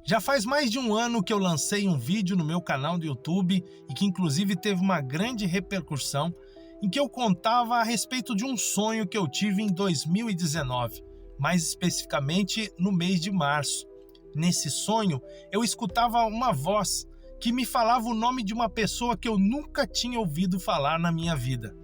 Já faz mais de um ano que eu lancei um vídeo no meu canal do YouTube e que inclusive teve uma grande repercussão, em que eu contava a respeito de um sonho que eu tive em 2019, mais especificamente no mês de março. Nesse sonho, eu escutava uma voz que me falava o nome de uma pessoa que eu nunca tinha ouvido falar na minha vida.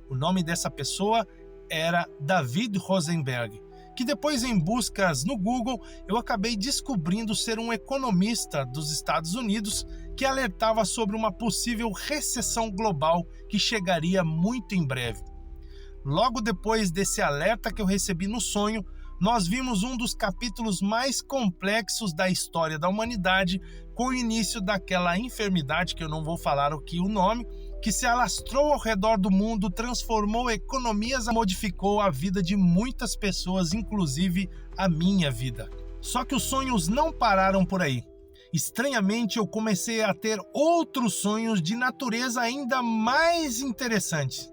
O nome dessa pessoa era David Rosenberg, que depois, em buscas no Google, eu acabei descobrindo ser um economista dos Estados Unidos que alertava sobre uma possível recessão global que chegaria muito em breve. Logo depois desse alerta que eu recebi no sonho, nós vimos um dos capítulos mais complexos da história da humanidade, com o início daquela enfermidade, que eu não vou falar aqui o nome, que se alastrou ao redor do mundo, transformou economias, modificou a vida de muitas pessoas, inclusive a minha vida. Só que os sonhos não pararam por aí. Estranhamente, eu comecei a ter outros sonhos de natureza ainda mais interessantes.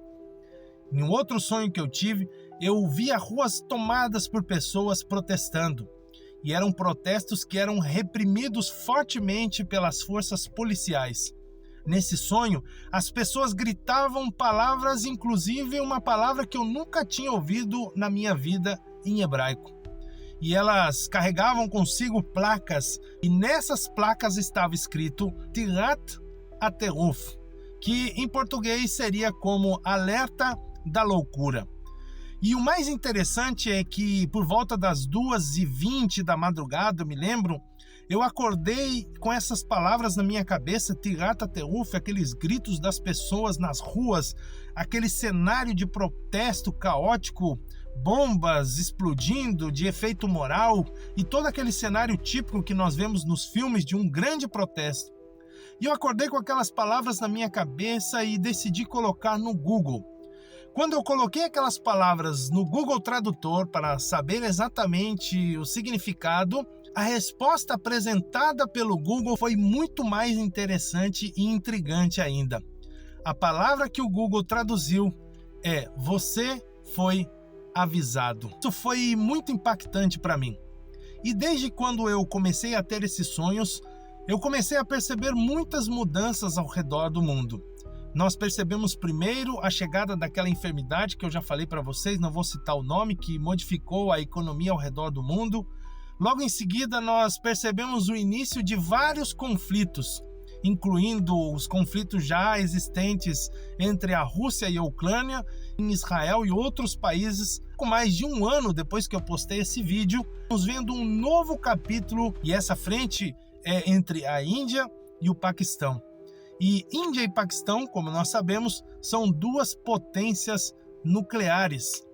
Em um outro sonho que eu tive, eu via ruas tomadas por pessoas protestando. E eram protestos que eram reprimidos fortemente pelas forças policiais. Nesse sonho, as pessoas gritavam palavras, inclusive uma palavra que eu nunca tinha ouvido na minha vida em hebraico. E elas carregavam consigo placas, e nessas placas estava escrito Tirat Ateruf, que em português seria como alerta da loucura. E o mais interessante é que por volta das 2h20 da madrugada, eu me lembro, eu acordei com essas palavras na minha cabeça, Tirat Ateruf, aqueles gritos das pessoas nas ruas, aquele cenário de protesto caótico, bombas explodindo de efeito moral e todo aquele cenário típico que nós vemos nos filmes de um grande protesto. E eu acordei com aquelas palavras na minha cabeça e decidi colocar no Google. Quando eu coloquei aquelas palavras no Google Tradutor para saber exatamente o significado, a resposta apresentada pelo Google foi muito mais interessante e intrigante ainda. A palavra que o Google traduziu é: você foi avisado. Isso foi muito impactante para mim. E desde quando eu comecei a ter esses sonhos, eu comecei a perceber muitas mudanças ao redor do mundo. Nós percebemos primeiro a chegada daquela enfermidade que eu já falei para vocês, não vou citar o nome, que modificou a economia ao redor do mundo. Logo em seguida, nós percebemos o início de vários conflitos, incluindo os conflitos já existentes entre a Rússia e a Ucrânia, em Israel e outros países. Com mais de um ano depois que eu postei esse vídeo, estamos vendo um novo capítulo, e essa frente é entre a Índia e o Paquistão. E Índia e Paquistão, como nós sabemos, são duas potências nucleares.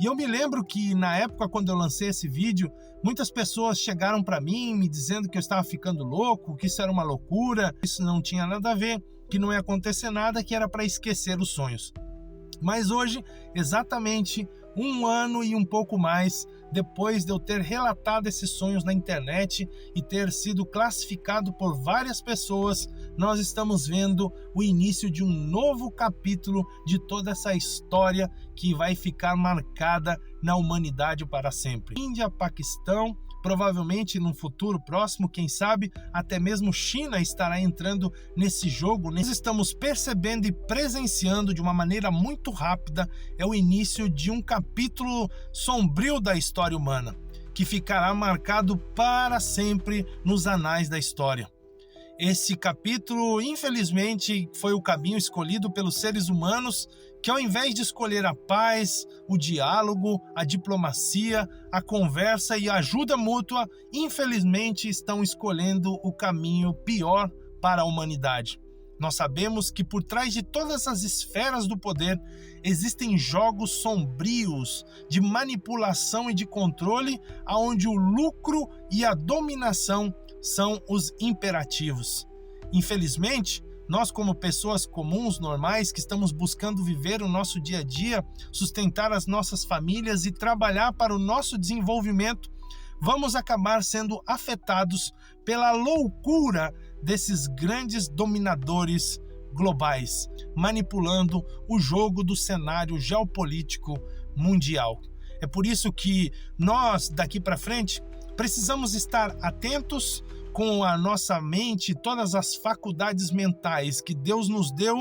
E eu me lembro que na época, quando eu lancei esse vídeo, muitas pessoas chegaram para mim me dizendo que eu estava ficando louco, que isso era uma loucura, isso não tinha nada a ver, que não ia acontecer nada, que era para esquecer os sonhos. Mas hoje, exatamente um ano e um pouco mais depois de eu ter relatado esses sonhos na internet e ter sido classificado por várias pessoas, nós estamos vendo o início de um novo capítulo de toda essa história que vai ficar marcada na humanidade para sempre. Índia, Paquistão, provavelmente num futuro próximo, quem sabe, até mesmo China estará entrando nesse jogo. Nós estamos percebendo e presenciando de uma maneira muito rápida o início de um capítulo sombrio da história humana, que ficará marcado para sempre nos anais da história. Esse capítulo, infelizmente, foi o caminho escolhido pelos seres humanos, que ao invés de escolher a paz, o diálogo, a diplomacia, a conversa e a ajuda mútua, infelizmente estão escolhendo o caminho pior para a humanidade. Nós sabemos que por trás de todas as esferas do poder existem jogos sombrios de manipulação e de controle, onde o lucro e a dominação são os imperativos. Infelizmente, nós como pessoas comuns, normais, que estamos buscando viver o nosso dia a dia, sustentar as nossas famílias e trabalhar para o nosso desenvolvimento, vamos acabar sendo afetados pela loucura desses grandes dominadores globais, manipulando o jogo do cenário geopolítico mundial. É por isso que nós, daqui para frente, precisamos estar atentos, com a nossa mente, todas as faculdades mentais que Deus nos deu,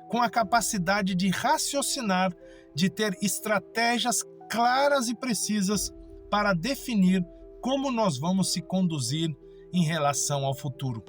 com a capacidade de raciocinar, de ter estratégias claras e precisas para definir como nós vamos se conduzir em relação ao futuro.